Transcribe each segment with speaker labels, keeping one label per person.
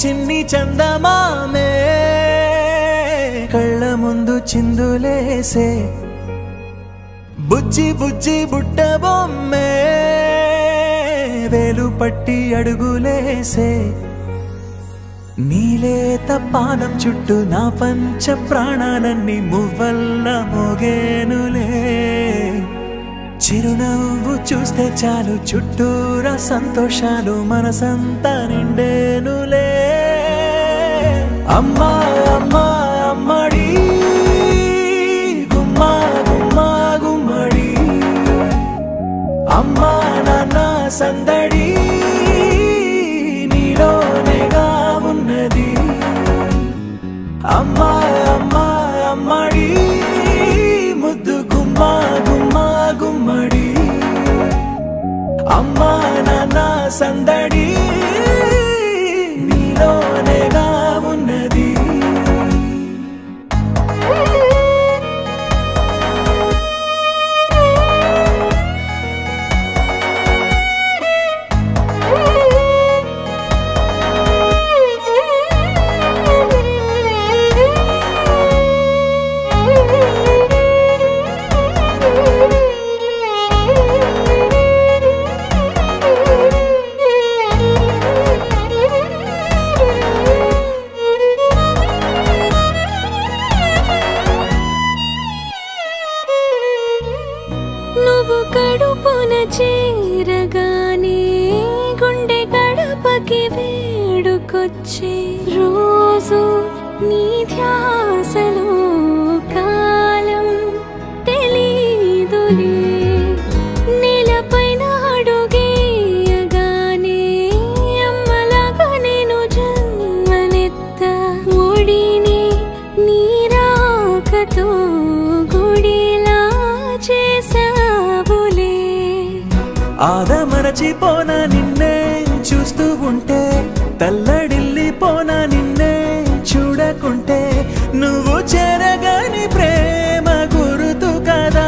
Speaker 1: చిన్ని చందమామే కళ్ళ ముందు చిందులేసే బుజ్జి బుజ్జి బుట్ట బొమ్మే వేలు పట్టి అడుగులేసే నీలేత పానం చుట్టూ నా పంచ ప్రాణాలన్నీ మువ్వల్ల మోగేనులే చిరునవ్వు చూస్తే చాలు చుట్టూరా సంతోషాలు మనసంతా నిండేనులే అమ్మా అమ్మా అమ్మడి గుమ్మా గుమ్మా గుమ్మడి అమ్మా నాన్న సందడి నీలోనేగా ఉన్నది అమ్మా అమ్మా అమ్మడి ముద్దు గుమ్మా గుమ్మా గుమ్మడి అమ్మా నాన్న సందడి నీలోనేగా ఉన్నది
Speaker 2: కడుపున చేరగానే గుండె గడపకి వేడుకొచ్చే రోజు నీ ధ్యాసలో కాలం తెలీదులే నేలపైన అడుగేయగానే అమ్మలాగా నేను జన్మనెత్త ఒడిని నీ రాకతో గుడిలా చేసా
Speaker 1: ఆదమరచిపోనా నిన్నే చూస్తూ ఉంటే తల్లడిల్లిపోనా నిన్నే చూడకుంటే నువ్వు చెరగని ప్రేమ గురుతు కదా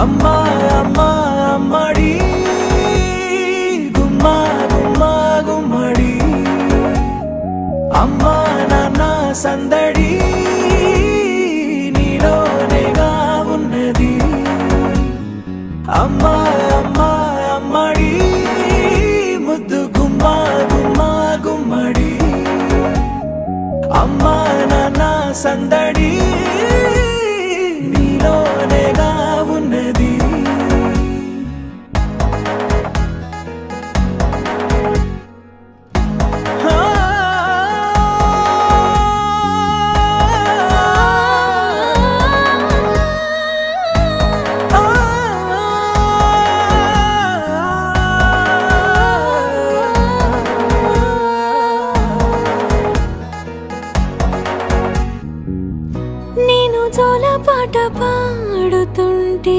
Speaker 1: అమ్మా అమ్మా అమ్మడి గుమ్మా గుమ్మా గుమ్మడి అమ్మా నాన్న సందడి నీలోనేగా ఉన్నది అమ్మా అమ్మా అమ్మడి ముద్దు గుమ్మా గుమ్మా గుమ్మడి అమ్మా నాన్న సందడి నీలోనేగా ఉన్నది
Speaker 2: నేను జోలపాట పాడుతుంటే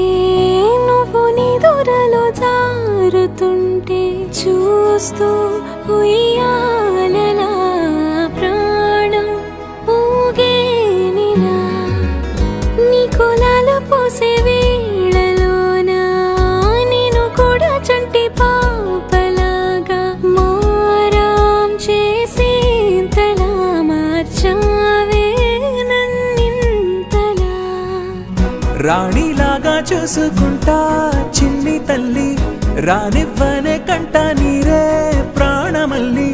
Speaker 2: నువ్వు నీ దూరలో జారుతుంటే చూస్తూ ఉయ్యాలలా ప్రాణం ఊగేనిలా నీ కులాల పోసే వేళలోనా నేను కూడా చంటి పాపలాగా మారాం చేసేంతలా మార్చావే
Speaker 1: రాణిలాగా చూసుకుంటా చిన్ని తల్లి రానివ్వనే కంట నీరే ప్రాణమల్లి